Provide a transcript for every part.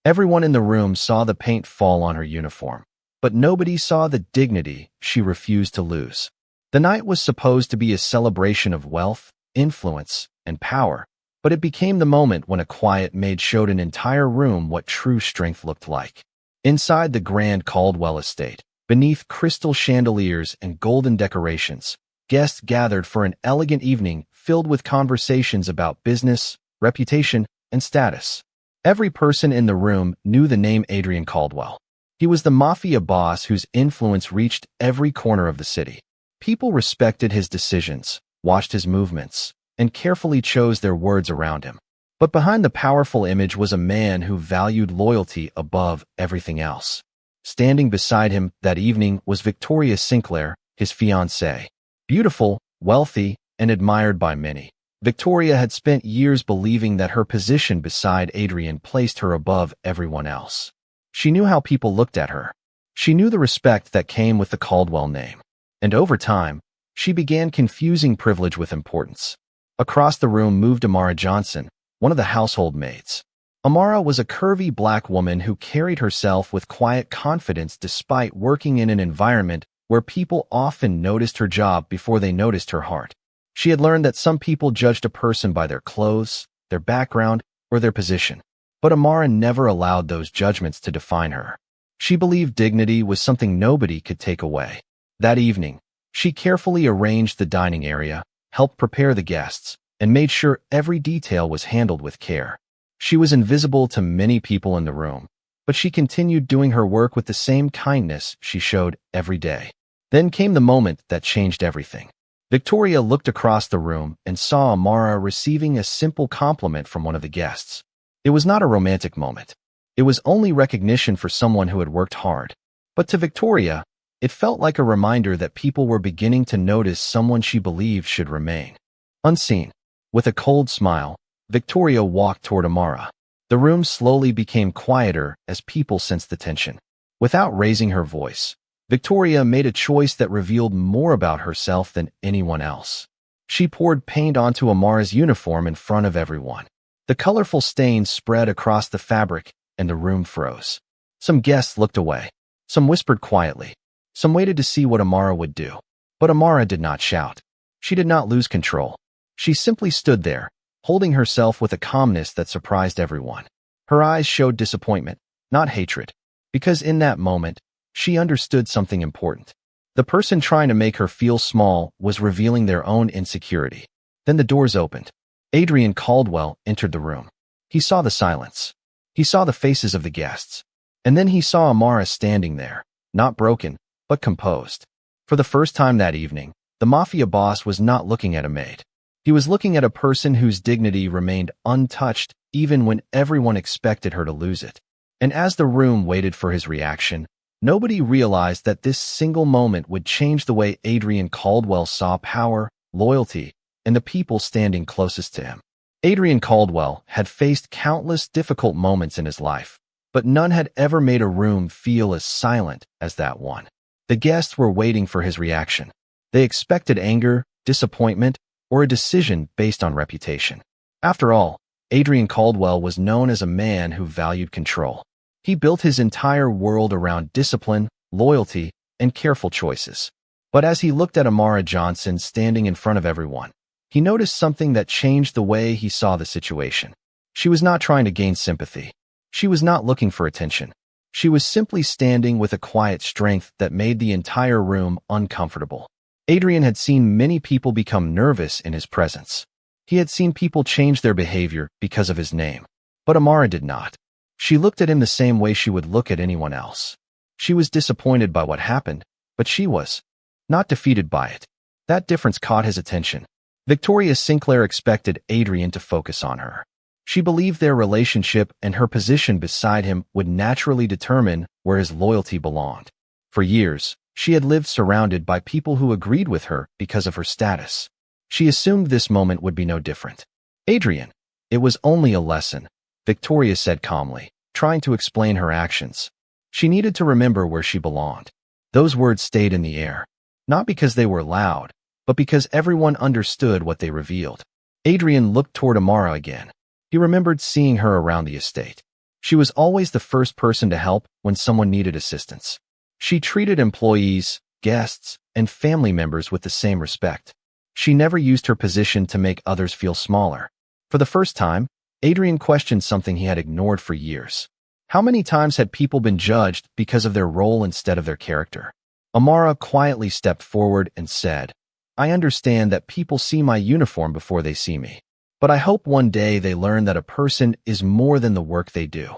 Everyone in the room saw the paint fall on her uniform, but nobody saw the dignity she refused to lose. The night was supposed to be a celebration of wealth, influence, and power, but it became the moment when a quiet maid showed an entire room what true strength looked like. Inside the grand Caldwell estate, beneath crystal chandeliers and golden decorations, guests gathered for an elegant evening filled with conversations about business, reputation, and status. Every person in the room knew the name Adrian Caldwell. He was the Mafia Boss whose influence reached every corner of the city. People respected his decisions, watched his movements, and carefully chose their words around him. But behind the powerful image was a man who valued loyalty above everything else. Standing beside him that evening was Victoria Sinclair, his fiancée. Beautiful, wealthy, and admired by many, Victoria had spent years believing that her position beside Adrian placed her above everyone else. She knew how people looked at her. She knew the respect that came with the Caldwell name. And over time, she began confusing privilege with importance. Across the room moved Amara Johnson, one of the household maids. Amara was a curvy black woman who carried herself with quiet confidence despite working in an environment where people often noticed her job before they noticed her heart. She had learned that some people judged a person by their clothes, their background, or their position. But Amara never allowed those judgments to define her. She believed dignity was something nobody could take away. That evening, she carefully arranged the dining area, helped prepare the guests, and made sure every detail was handled with care. She was invisible to many people in the room, but she continued doing her work with the same kindness she showed every day. Then came the moment that changed everything. Victoria looked across the room and saw Amara receiving a simple compliment from one of the guests. It was not a romantic moment. It was only recognition for someone who had worked hard. But to Victoria, it felt like a reminder that people were beginning to notice someone she believed should remain unseen. With a cold smile, Victoria walked toward Amara. The room slowly became quieter as people sensed the tension. Without raising her voice, Victoria made a choice that revealed more about herself than anyone else. She poured paint onto Amara's uniform in front of everyone. The colorful stains spread across the fabric, and the room froze. Some guests looked away. Some whispered quietly. Some waited to see what Amara would do. But Amara did not shout. She did not lose control. She simply stood there, holding herself with a calmness that surprised everyone. Her eyes showed disappointment, not hatred, because in that moment, she understood something important. The person trying to make her feel small was revealing their own insecurity. Then the doors opened. Adrian Caldwell entered the room. He saw the silence. He saw the faces of the guests. And then he saw Amara standing there, not broken, but composed. For the first time that evening, the Mafia Boss was not looking at a maid. He was looking at a person whose dignity remained untouched even when everyone expected her to lose it. And as the room waited for his reaction, nobody realized that this single moment would change the way Adrian Caldwell saw power, loyalty, and the people standing closest to him. Adrian Caldwell had faced countless difficult moments in his life, but none had ever made a room feel as silent as that one. The guests were waiting for his reaction. They expected anger, disappointment, or a decision based on reputation. After all, Adrian Caldwell was known as a man who valued control. He built his entire world around discipline, loyalty, and careful choices. But as he looked at Amara Johnson standing in front of everyone, he noticed something that changed the way he saw the situation. She was not trying to gain sympathy. She was not looking for attention. She was simply standing with a quiet strength that made the entire room uncomfortable. Adrian had seen many people become nervous in his presence. He had seen people change their behavior because of his name. But Amara did not. She looked at him the same way she would look at anyone else. She was disappointed by what happened, but she was not defeated by it. That difference caught his attention. Victoria Sinclair expected Adrian to focus on her. She believed their relationship and her position beside him would naturally determine where his loyalty belonged. For years, she had lived surrounded by people who agreed with her because of her status. She assumed this moment would be no different. Adrian, it was only a lesson, Victoria said calmly, trying to explain her actions. She needed to remember where she belonged. Those words stayed in the air, not because they were loud, but because everyone understood what they revealed. Adrian looked toward Amara again. He remembered seeing her around the estate. She was always the first person to help when someone needed assistance. She treated employees, guests, and family members with the same respect. She never used her position to make others feel smaller. For the first time, Adrian questioned something he had ignored for years. How many times had people been judged because of their role instead of their character? Amara quietly stepped forward and said, "I understand that people see my uniform before they see me. But I hope one day they learn that a person is more than the work they do."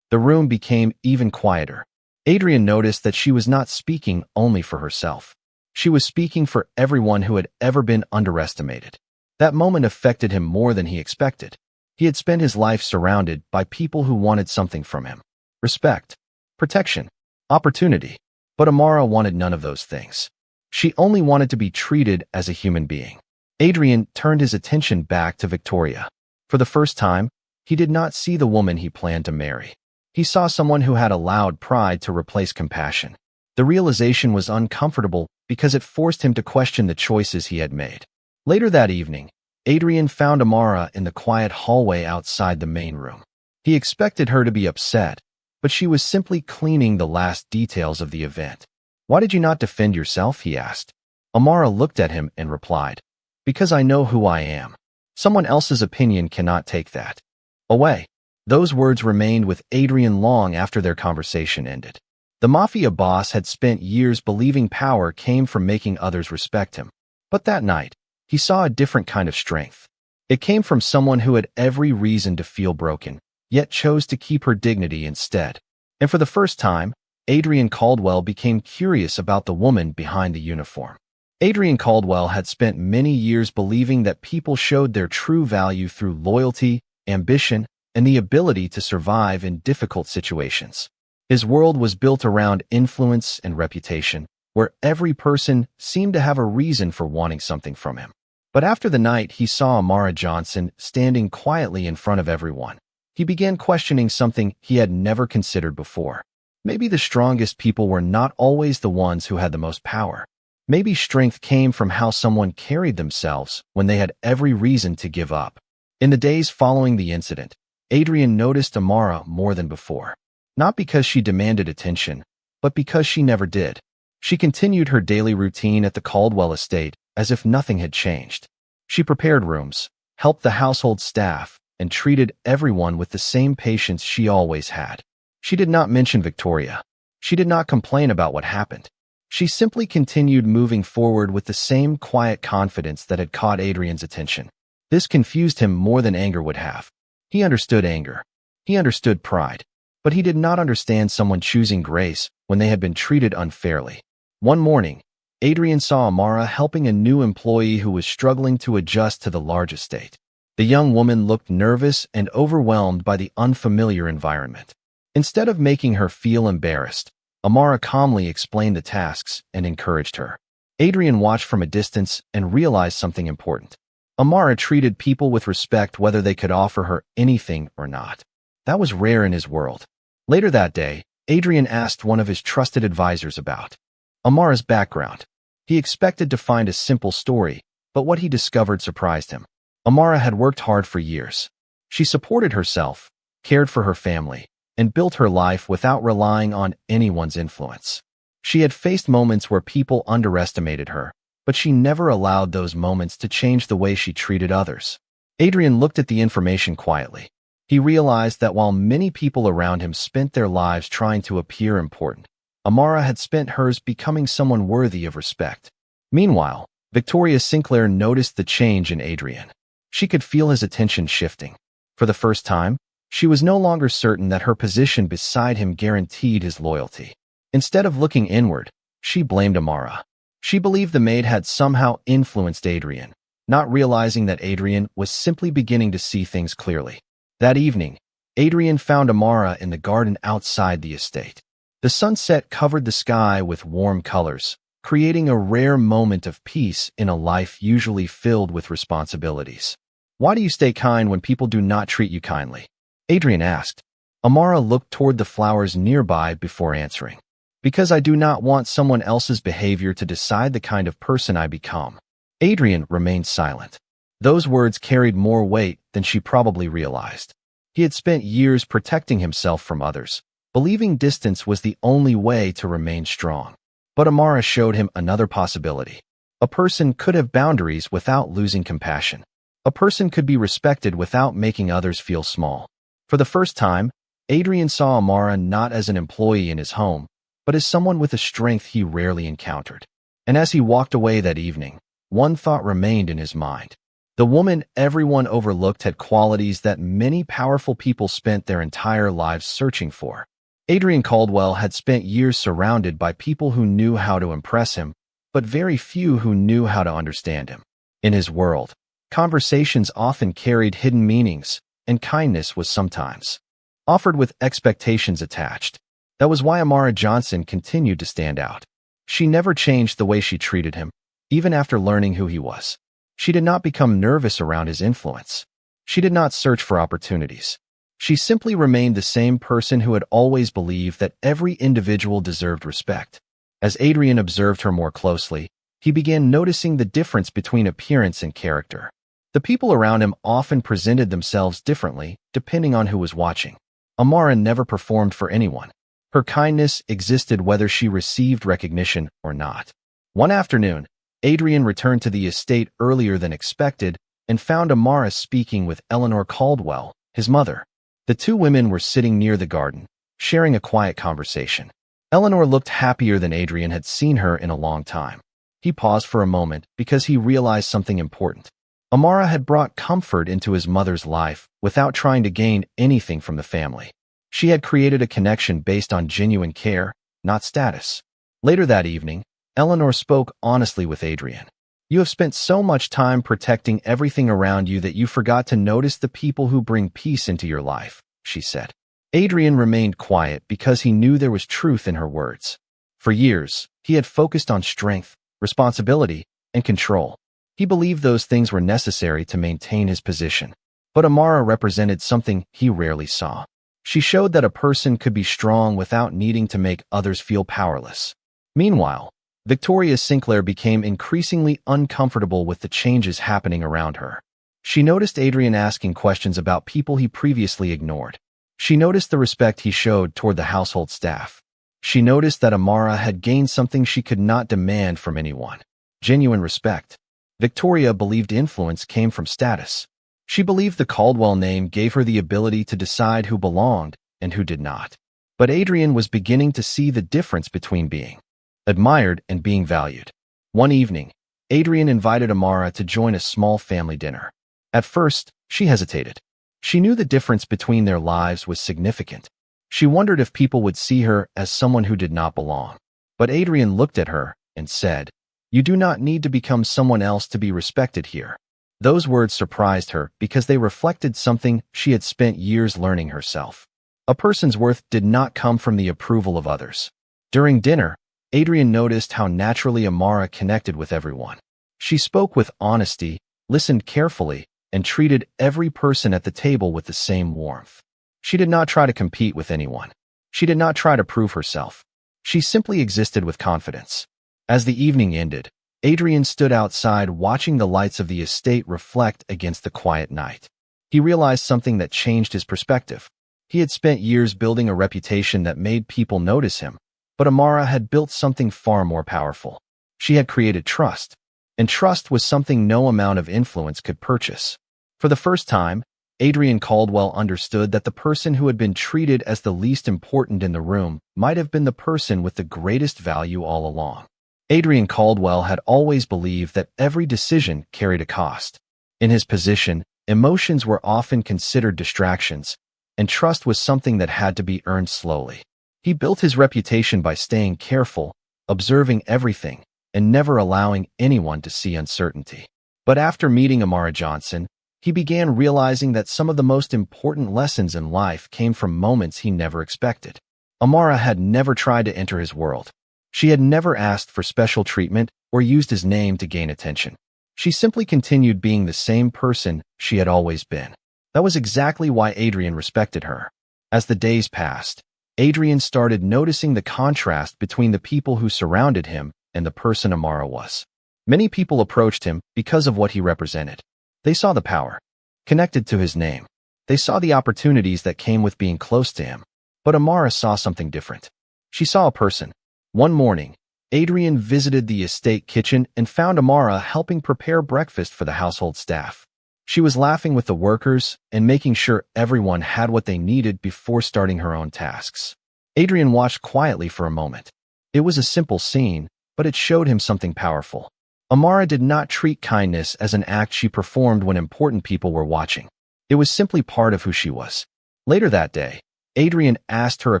The room became even quieter. Adrian noticed that she was not speaking only for herself. She was speaking for everyone who had ever been underestimated. That moment affected him more than he expected. He had spent his life surrounded by people who wanted something from him: respect, protection, opportunity. But Amara wanted none of those things. She only wanted to be treated as a human being. Adrian turned his attention back to Victoria. For the first time, he did not see the woman he planned to marry. He saw someone who had allowed pride to replace compassion. The realization was uncomfortable because it forced him to question the choices he had made. Later that evening, Adrian found Amara in the quiet hallway outside the main room. He expected her to be upset, but she was simply cleaning the last details of the event. "Why did you not defend yourself?" he asked. Amara looked at him and replied, "Because I know who I am. Someone else's opinion cannot take that away." Those words remained with Adrian long after their conversation ended. The Mafia boss had spent years believing power came from making others respect him. But that night, he saw a different kind of strength. It came from someone who had every reason to feel broken, yet chose to keep her dignity instead. And for the first time, Adrian Caldwell became curious about the woman behind the uniform. Adrian Caldwell had spent many years believing that people showed their true value through loyalty, ambition, and the ability to survive in difficult situations. His world was built around influence and reputation, where every person seemed to have a reason for wanting something from him. But after the night he saw Amara Johnson standing quietly in front of everyone, he began questioning something he had never considered before. Maybe the strongest people were not always the ones who had the most power. Maybe strength came from how someone carried themselves when they had every reason to give up. In the days following the incident, Adrian noticed Amara more than before. Not because she demanded attention, but because she never did. She continued her daily routine at the Caldwell estate as if nothing had changed. She prepared rooms, helped the household staff, and treated everyone with the same patience she always had. She did not mention Victoria. She did not complain about what happened. She simply continued moving forward with the same quiet confidence that had caught Adrian's attention. This confused him more than anger would have. He understood anger. He understood pride. But he did not understand someone choosing grace when they had been treated unfairly. One morning, Adrian saw Amara helping a new employee who was struggling to adjust to the large estate. The young woman looked nervous and overwhelmed by the unfamiliar environment. Instead of making her feel embarrassed, Amara calmly explained the tasks and encouraged her. Adrian watched from a distance and realized something important. Amara treated people with respect whether they could offer her anything or not. That was rare in his world. Later that day, Adrian asked one of his trusted advisors about Amara's background. He expected to find a simple story, but what he discovered surprised him. Amara had worked hard for years. She supported herself, cared for her family, and built her life without relying on anyone's influence. She had faced moments where people underestimated her, but she never allowed those moments to change the way she treated others. Adrian looked at the information quietly. He realized that while many people around him spent their lives trying to appear important, Amara had spent hers becoming someone worthy of respect. Meanwhile, Victoria Sinclair noticed the change in Adrian. She could feel his attention shifting. For the first time, she was no longer certain that her position beside him guaranteed his loyalty. Instead of looking inward, she blamed Amara. She believed the maid had somehow influenced Adrian, not realizing that Adrian was simply beginning to see things clearly. That evening, Adrian found Amara in the garden outside the estate. The sunset covered the sky with warm colors, creating a rare moment of peace in a life usually filled with responsibilities. "Why do you stay kind when people do not treat you kindly?" Adrian asked. Amara looked toward the flowers nearby before answering. "Because I do not want someone else's behavior to decide the kind of person I become." Adrian remained silent. Those words carried more weight than she probably realized. He had spent years protecting himself from others, believing distance was the only way to remain strong. But Amara showed him another possibility. A person could have boundaries without losing compassion. A person could be respected without making others feel small. For the first time, Adrian saw Amara not as an employee in his home, but as someone with a strength he rarely encountered. And as he walked away that evening, one thought remained in his mind. The woman everyone overlooked had qualities that many powerful people spent their entire lives searching for. Adrian Caldwell had spent years surrounded by people who knew how to impress him, but very few who knew how to understand him. In his world, conversations often carried hidden meanings, and kindness was sometimes offered with expectations attached. That was why Amara Johnson continued to stand out. She never changed the way she treated him, even after learning who he was. She did not become nervous around his influence. She did not search for opportunities. She simply remained the same person who had always believed that every individual deserved respect. As Adrian observed her more closely, he began noticing the difference between appearance and character. The people around him often presented themselves differently, depending on who was watching. Amara never performed for anyone. Her kindness existed whether she received recognition or not. One afternoon, Adrian returned to the estate earlier than expected and found Amara speaking with Eleanor Caldwell, his mother. The two women were sitting near the garden, sharing a quiet conversation. Eleanor looked happier than Adrian had seen her in a long time. He paused for a moment because he realized something important. Amara had brought comfort into his mother's life without trying to gain anything from the family. She had created a connection based on genuine care, not status. Later that evening, Eleanor spoke honestly with Adrian. "You have spent so much time protecting everything around you that you forgot to notice the people who bring peace into your life," she said. Adrian remained quiet because he knew there was truth in her words. For years, he had focused on strength, responsibility, and control. He believed those things were necessary to maintain his position. But Amara represented something he rarely saw. She showed that a person could be strong without needing to make others feel powerless. Meanwhile, Victoria Sinclair became increasingly uncomfortable with the changes happening around her. She noticed Adrian asking questions about people he previously ignored. She noticed the respect he showed toward the household staff. She noticed that Amara had gained something she could not demand from anyone: genuine respect. Victoria believed influence came from status. She believed the Caldwell name gave her the ability to decide who belonged and who did not. But Adrian was beginning to see the difference between being admired and being valued. One evening, Adrian invited Amara to join a small family dinner. At first, she hesitated. She knew the difference between their lives was significant. She wondered if people would see her as someone who did not belong. But Adrian looked at her and said, "You do not need to become someone else to be respected here." Those words surprised her because they reflected something she had spent years learning herself. A person's worth did not come from the approval of others. During dinner, Adrian noticed how naturally Amara connected with everyone. She spoke with honesty, listened carefully, and treated every person at the table with the same warmth. She did not try to compete with anyone. She did not try to prove herself. She simply existed with confidence. As the evening ended, Adrian stood outside watching the lights of the estate reflect against the quiet night. He realized something that changed his perspective. He had spent years building a reputation that made people notice him, but Amara had built something far more powerful. She had created trust, and trust was something no amount of influence could purchase. For the first time, Adrian Caldwell understood that the person who had been treated as the least important in the room might have been the person with the greatest value all along. Adrian Caldwell had always believed that every decision carried a cost. In his position, emotions were often considered distractions, and trust was something that had to be earned slowly. He built his reputation by staying careful, observing everything, and never allowing anyone to see uncertainty. But after meeting Amara Johnson, he began realizing that some of the most important lessons in life came from moments he never expected. Amara had never tried to enter his world. She had never asked for special treatment or used his name to gain attention. She simply continued being the same person she had always been. That was exactly why Adrian respected her. As the days passed, Adrian started noticing the contrast between the people who surrounded him and the person Amara was. Many people approached him because of what he represented. They saw the power connected to his name. They saw the opportunities that came with being close to him. But Amara saw something different. She saw a person. One morning, Adrian visited the estate kitchen and found Amara helping prepare breakfast for the household staff. She was laughing with the workers and making sure everyone had what they needed before starting her own tasks. Adrian watched quietly for a moment. It was a simple scene, but it showed him something powerful. Amara did not treat kindness as an act she performed when important people were watching. It was simply part of who she was. Later that day, Adrian asked her a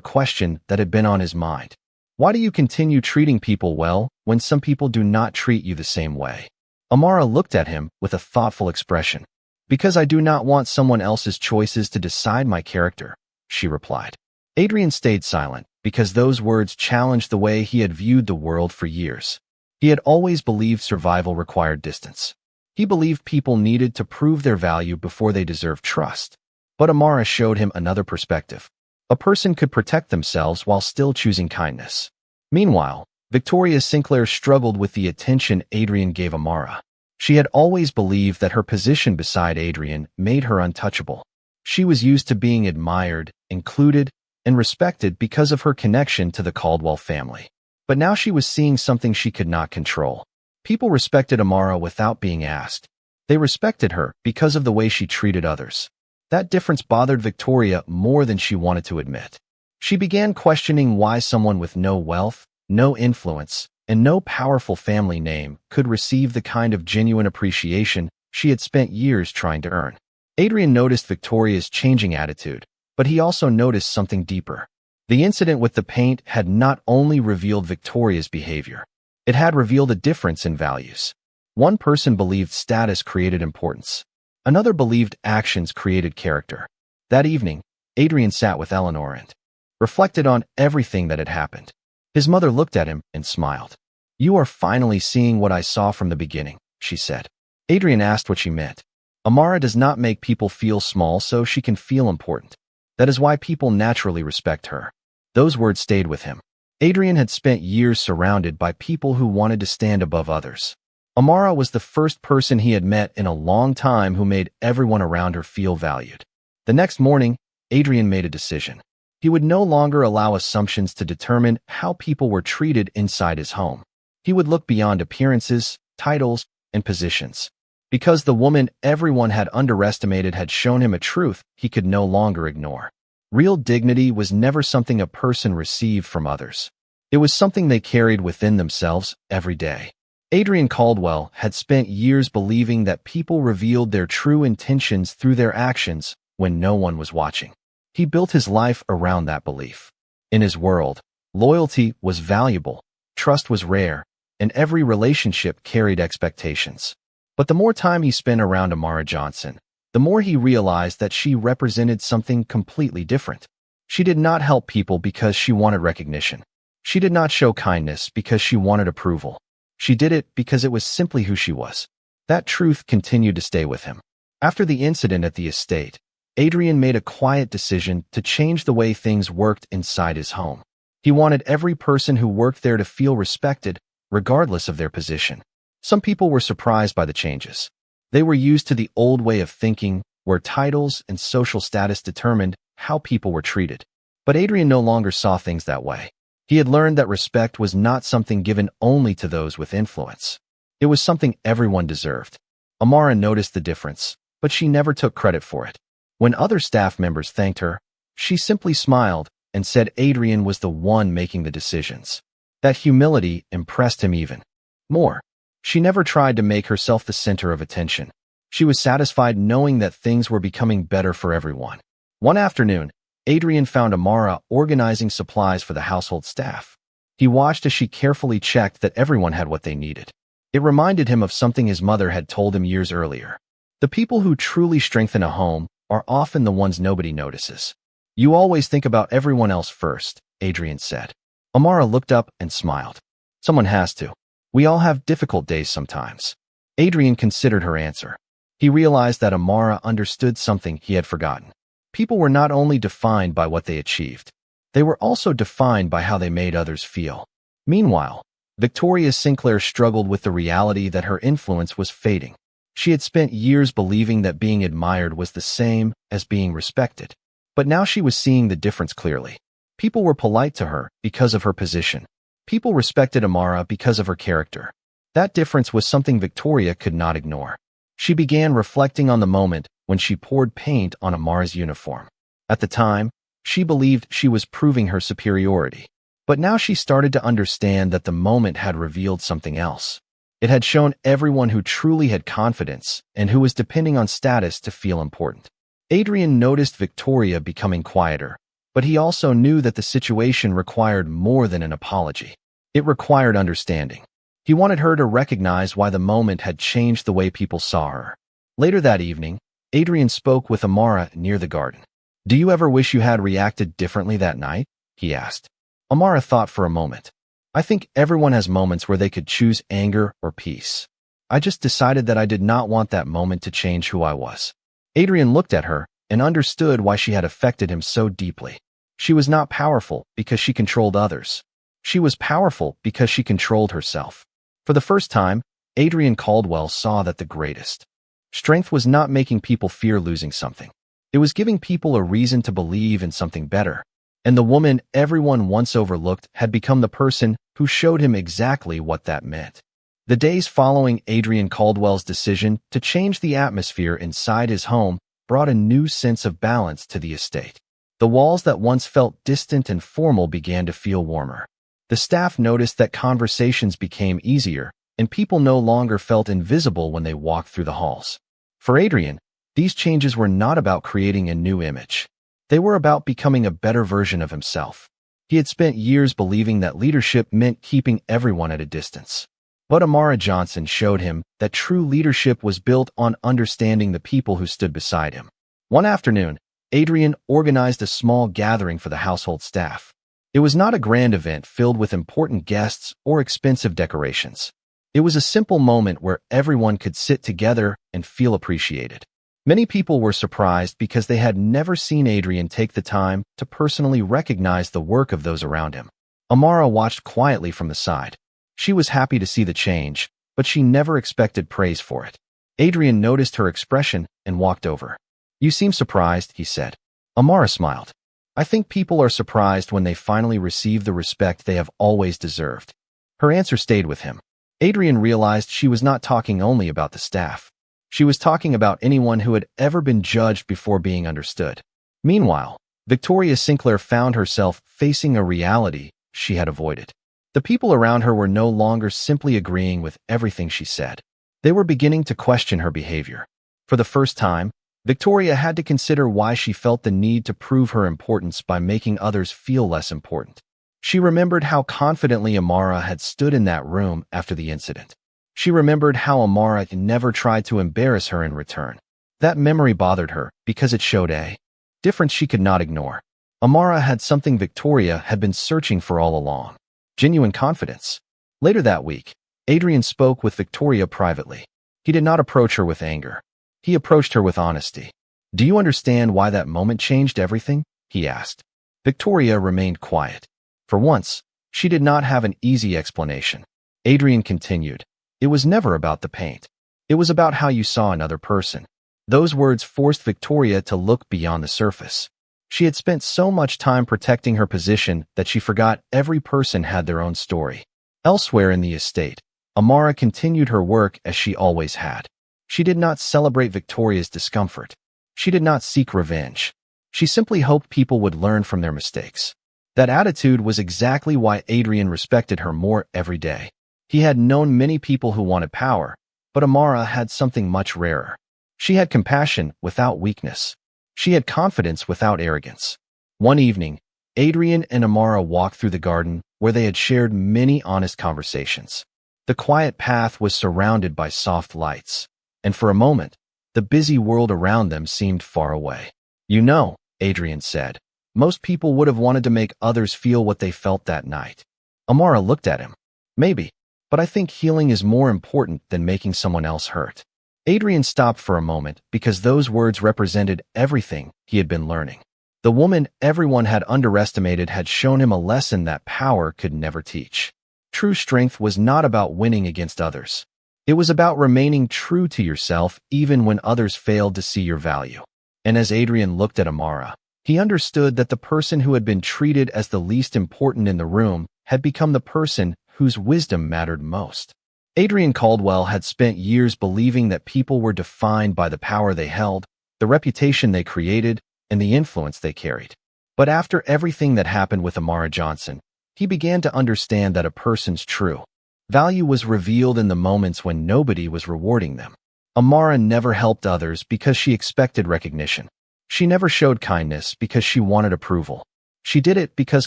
question that had been on his mind. Why do you continue treating people well when some people do not treat you the same way? Amara looked at him with a thoughtful expression. Because I do not want someone else's choices to decide my character, she replied. Adrian stayed silent because those words challenged the way he had viewed the world for years. He had always believed survival required distance. He believed people needed to prove their value before they deserved trust. But Amara showed him another perspective. A person could protect themselves while still choosing kindness. Meanwhile, Victoria Sinclair struggled with the attention Adrian gave Amara. She had always believed that her position beside Adrian made her untouchable. She was used to being admired, included, and respected because of her connection to the Caldwell family. But now she was seeing something she could not control. People respected Amara without being asked. They respected her because of the way she treated others. That difference bothered Victoria more than she wanted to admit. She began questioning why someone with no wealth, no influence, and no powerful family name could receive the kind of genuine appreciation she had spent years trying to earn. Adrian noticed Victoria's changing attitude, but he also noticed something deeper. The incident with the paint had not only revealed Victoria's behavior, it had revealed a difference in values. One person believed status created importance. Another believed actions created character. That evening, Adrian sat with Eleanor and reflected on everything that had happened. His mother looked at him and smiled. You are finally seeing what I saw from the beginning, she said. Adrian asked what she meant. Amara does not make people feel small so she can feel important. That is why people naturally respect her. Those words stayed with him. Adrian had spent years surrounded by people who wanted to stand above others. Amara was the first person he had met in a long time who made everyone around her feel valued. The next morning, Adrian made a decision. He would no longer allow assumptions to determine how people were treated inside his home. He would look beyond appearances, titles, and positions. Because the woman everyone had underestimated had shown him a truth he could no longer ignore. Real dignity was never something a person received from others. It was something they carried within themselves every day. Adrian Caldwell had spent years believing that people revealed their true intentions through their actions when no one was watching. He built his life around that belief. In his world, loyalty was valuable, trust was rare, and every relationship carried expectations. But the more time he spent around Amara Johnson, the more he realized that she represented something completely different. She did not help people because she wanted recognition. She did not show kindness because she wanted approval. She did it because it was simply who she was. That truth continued to stay with him. After the incident at the estate, Adrian made a quiet decision to change the way things worked inside his home. He wanted every person who worked there to feel respected, regardless of their position. Some people were surprised by the changes. They were used to the old way of thinking, where titles and social status determined how people were treated. But Adrian no longer saw things that way. He had learned that respect was not something given only to those with influence. It was something everyone deserved. Amara noticed the difference, but she never took credit for it. When other staff members thanked her, she simply smiled and said Adrian was the one making the decisions. That humility impressed him even more. She never tried to make herself the center of attention. She was satisfied knowing that things were becoming better for everyone. One afternoon, Adrian found Amara organizing supplies for the household staff. He watched as she carefully checked that everyone had what they needed. It reminded him of something his mother had told him years earlier. The people who truly strengthen a home are often the ones nobody notices. You always think about everyone else first, Adrian said. Amara looked up and smiled. Someone has to. We all have difficult days sometimes. Adrian considered her answer. He realized that Amara understood something he had forgotten. People were not only defined by what they achieved, they were also defined by how they made others feel. Meanwhile, Victoria Sinclair struggled with the reality that her influence was fading. She had spent years believing that being admired was the same as being respected. But now she was seeing the difference clearly. People were polite to her because of her position. People respected Amara because of her character. That difference was something Victoria could not ignore. She began reflecting on the moment when she poured paint on Amara's uniform. At the time, she believed she was proving her superiority. But now she started to understand that the moment had revealed something else. It had shown everyone who truly had confidence and who was depending on status to feel important. Adrian noticed Victoria becoming quieter, but he also knew that the situation required more than an apology. It required understanding. He wanted her to recognize why the moment had changed the way people saw her. Later that evening, Adrian spoke with Amara near the garden. "Do you ever wish you had reacted differently that night?" he asked. Amara thought for a moment. "I think everyone has moments where they could choose anger or peace. I just decided that I did not want that moment to change who I was." Adrian looked at her and understood why she had affected him so deeply. She was not powerful because she controlled others. She was powerful because she controlled herself. For the first time, Adrian Caldwell saw that the greatest strength was not making people fear losing something. It was giving people a reason to believe in something better. And the woman everyone once overlooked had become the person who showed him exactly what that meant. The days following Adrian Caldwell's decision to change the atmosphere inside his home brought a new sense of balance to the estate. The walls that once felt distant and formal began to feel warmer. The staff noticed that conversations became easier, and people no longer felt invisible when they walked through the halls. For Adrian, these changes were not about creating a new image. They were about becoming a better version of himself. He had spent years believing that leadership meant keeping everyone at a distance. But Amara Johnson showed him that true leadership was built on understanding the people who stood beside him. One afternoon, Adrian organized a small gathering for the household staff. It was not a grand event filled with important guests or expensive decorations. It was a simple moment where everyone could sit together and feel appreciated. Many people were surprised because they had never seen Adrian take the time to personally recognize the work of those around him. Amara watched quietly from the side. She was happy to see the change, but she never expected praise for it. Adrian noticed her expression and walked over. "You seem surprised," he said. Amara smiled. "I think people are surprised when they finally receive the respect they have always deserved." Her answer stayed with him. Adrian realized she was not talking only about the staff. She was talking about anyone who had ever been judged before being understood. Meanwhile, Victoria Sinclair found herself facing a reality she had avoided. The people around her were no longer simply agreeing with everything she said. They were beginning to question her behavior. For the first time, Victoria had to consider why she felt the need to prove her importance by making others feel less important. She remembered how confidently Amara had stood in that room after the incident. She remembered how Amara never tried to embarrass her in return. That memory bothered her because it showed a difference she could not ignore. Amara had something Victoria had been searching for all along: genuine confidence. Later that week, Adrian spoke with Victoria privately. He did not approach her with anger. He approached her with honesty. "Do you understand why that moment changed everything?" he asked. Victoria remained quiet. For once, she did not have an easy explanation. Adrian continued. "It was never about the paint. It was about how you saw another person." Those words forced Victoria to look beyond the surface. She had spent so much time protecting her position that she forgot every person had their own story. Elsewhere in the estate, Amara continued her work as she always had. She did not celebrate Victoria's discomfort. She did not seek revenge. She simply hoped people would learn from their mistakes. That attitude was exactly why Adrian respected her more every day. He had known many people who wanted power, but Amara had something much rarer. She had compassion without weakness. She had confidence without arrogance. One evening, Adrian and Amara walked through the garden where they had shared many honest conversations. The quiet path was surrounded by soft lights, and for a moment, the busy world around them seemed far away. "You know," Adrian said, "most people would have wanted to make others feel what they felt that night." Amara looked at him. "Maybe. But I think healing is more important than making someone else hurt." Adrian stopped for a moment because those words represented everything he had been learning. The woman everyone had underestimated had shown him a lesson that power could never teach. True strength was not about winning against others. It was about remaining true to yourself even when others failed to see your value. And as Adrian looked at Amara, he understood that the person who had been treated as the least important in the room had become the person whose wisdom mattered most. Adrian Caldwell had spent years believing that people were defined by the power they held, the reputation they created, and the influence they carried. But after everything that happened with Amara Johnson, he began to understand that a person's true value was revealed in the moments when nobody was rewarding them. Amara never helped others because she expected recognition. She never showed kindness because she wanted approval. She did it because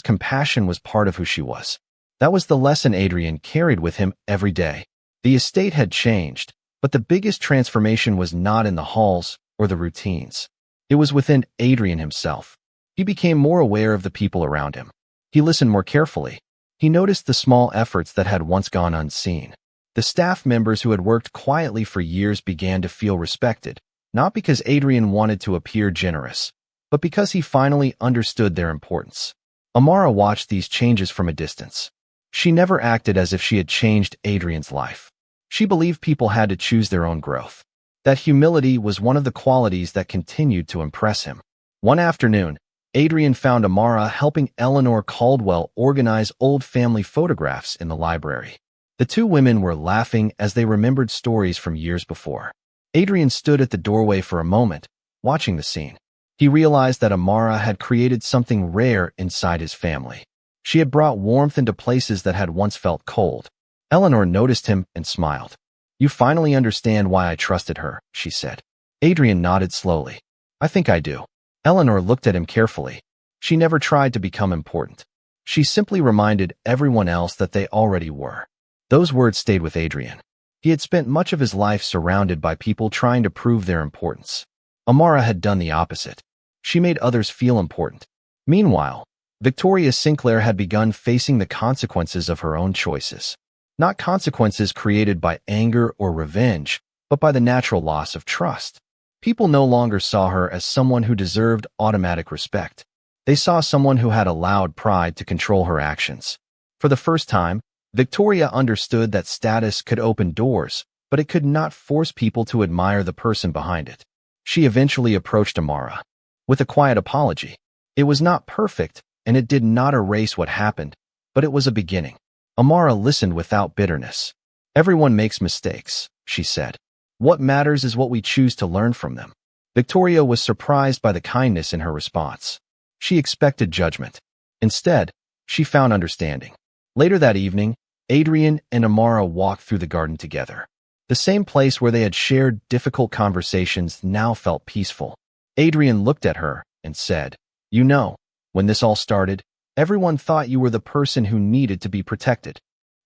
compassion was part of who she was. That was the lesson Adrian carried with him every day. The estate had changed, but the biggest transformation was not in the halls or the routines. It was within Adrian himself. He became more aware of the people around him. He listened more carefully. He noticed the small efforts that had once gone unseen. The staff members who had worked quietly for years began to feel respected, not because Adrian wanted to appear generous, but because he finally understood their importance. Amara watched these changes from a distance. She never acted as if she had changed Adrian's life. She believed people had to choose their own growth. That humility was one of the qualities that continued to impress him. One afternoon, Adrian found Amara helping Eleanor Caldwell organize old family photographs in the library. The two women were laughing as they remembered stories from years before. Adrian stood at the doorway for a moment, watching the scene. He realized that Amara had created something rare inside his family. She had brought warmth into places that had once felt cold. Eleanor noticed him and smiled. "You finally understand why I trusted her," she said. Adrian nodded slowly. "I think I do." Eleanor looked at him carefully. She never tried to become important. She simply reminded everyone else that they already were. Those words stayed with Adrian. He had spent much of his life surrounded by people trying to prove their importance. Amara had done the opposite. She made others feel important. Meanwhile, Victoria Sinclair had begun facing the consequences of her own choices. Not consequences created by anger or revenge, but by the natural loss of trust. People no longer saw her as someone who deserved automatic respect. They saw someone who had allowed pride to control her actions. For the first time, Victoria understood that status could open doors, but it could not force people to admire the person behind it. She eventually approached Amara with a quiet apology. It was not perfect, and it did not erase what happened, but it was a beginning. Amara listened without bitterness. "Everyone makes mistakes," she said. "What matters is what we choose to learn from them." Victoria was surprised by the kindness in her response. She expected judgment. Instead, she found understanding. Later that evening, Adrian and Amara walked through the garden together. The same place where they had shared difficult conversations now felt peaceful. Adrian looked at her and said, "You know, when this all started, everyone thought you were the person who needed to be protected."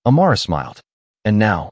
Amara smiled. "And now?"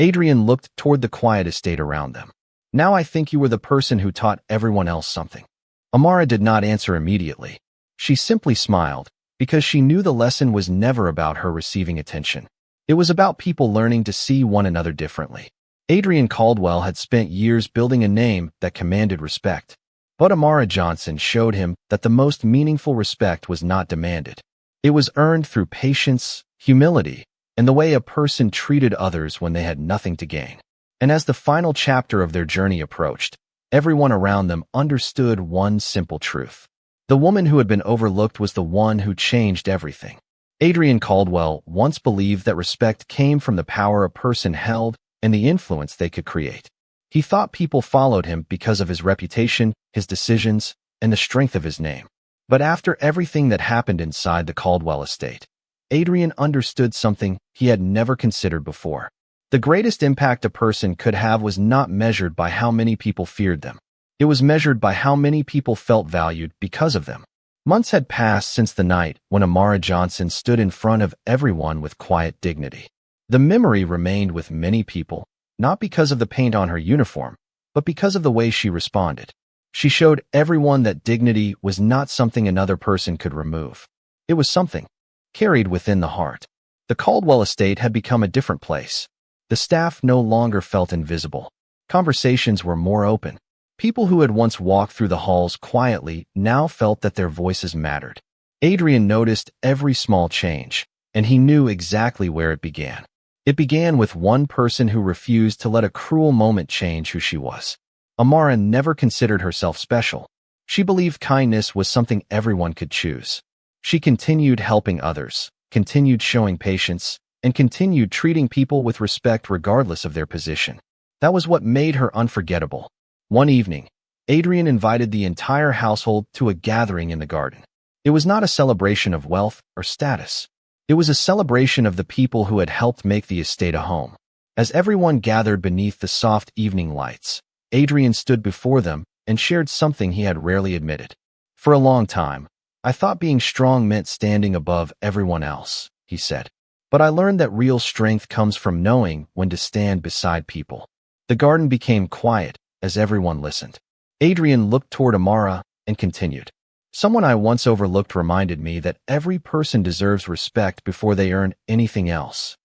Adrian looked toward the quiet estate around them. "Now I think you were the person who taught everyone else something." Amara did not answer immediately. She simply smiled, because she knew the lesson was never about her receiving attention. It was about people learning to see one another differently. Adrian Caldwell had spent years building a name that commanded respect. But Amara Johnson showed him that the most meaningful respect was not demanded. It was earned through patience, humility, and the way a person treated others when they had nothing to gain. And as the final chapter of their journey approached, everyone around them understood one simple truth. The woman who had been overlooked was the one who changed everything. Adrian Caldwell once believed that respect came from the power a person held and the influence they could create. He thought people followed him because of his reputation, his decisions, and the strength of his name. But after everything that happened inside the Caldwell estate, Adrian understood something he had never considered before. The greatest impact a person could have was not measured by how many people feared them. It was measured by how many people felt valued because of them. Months had passed since the night when Amara Johnson stood in front of everyone with quiet dignity. The memory remained with many people, not because of the paint on her uniform, but because of the way she responded. She showed everyone that dignity was not something another person could remove. It was something carried within the heart. The Caldwell estate had become a different place. The staff no longer felt invisible. Conversations were more open. People who had once walked through the halls quietly now felt that their voices mattered. Adrian noticed every small change, and he knew exactly where it began. It began with one person who refused to let a cruel moment change who she was. Amara never considered herself special. She believed kindness was something everyone could choose. She continued helping others, continued showing patience, and continued treating people with respect regardless of their position. That was what made her unforgettable. One evening, Adrian invited the entire household to a gathering in the garden. It was not a celebration of wealth or status. It was a celebration of the people who had helped make the estate a home. As everyone gathered beneath the soft evening lights, Adrian stood before them and shared something he had rarely admitted. For a long time, I thought being strong meant standing above everyone else, he said. But I learned that real strength comes from knowing when to stand beside people. The garden became quiet as everyone listened. Adrian looked toward Amara and continued. Someone I once overlooked reminded me that every person deserves respect before they earn anything else.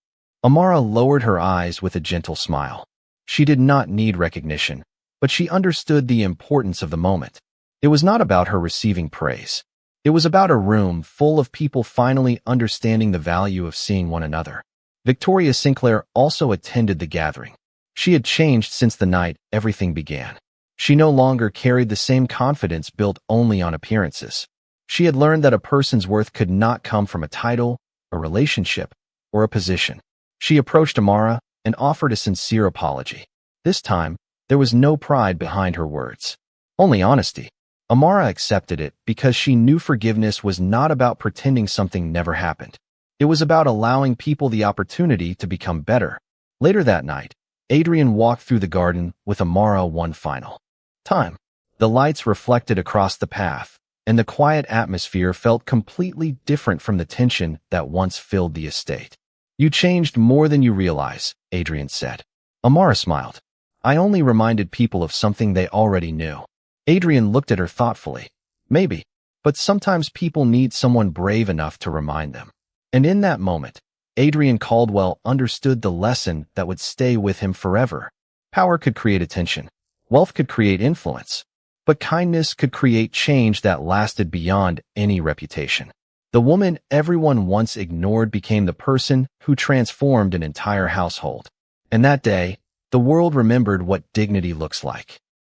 Amara lowered her eyes with a gentle smile. She did not need recognition, but she understood the importance of the moment. It was not about her receiving praise. It was about a room full of people finally understanding the value of seeing one another. Victoria Sinclair also attended the gathering. She had changed since the night everything began. She no longer carried the same confidence built only on appearances. She had learned that a person's worth could not come from a title, a relationship, or a position. She approached Amara and offered a sincere apology. This time, there was no pride behind her words, only honesty. Amara accepted it because she knew forgiveness was not about pretending something never happened. It was about allowing people the opportunity to become better. Later that night, Adrian walked through the garden with Amara one final time. The lights reflected across the path, and the quiet atmosphere felt completely different from the tension that once filled the estate. You changed more than you realize, Adrian said. Amara smiled. I only reminded people of something they already knew. Adrian looked at her thoughtfully. Maybe, but sometimes people need someone brave enough to remind them. And in that moment, Adrian Caldwell understood the lesson that would stay with him forever. Power could create attention. Wealth could create influence. But kindness could create change that lasted beyond any reputation. The woman everyone once ignored became the person who transformed an entire household. And that day, the world remembered what dignity looks like.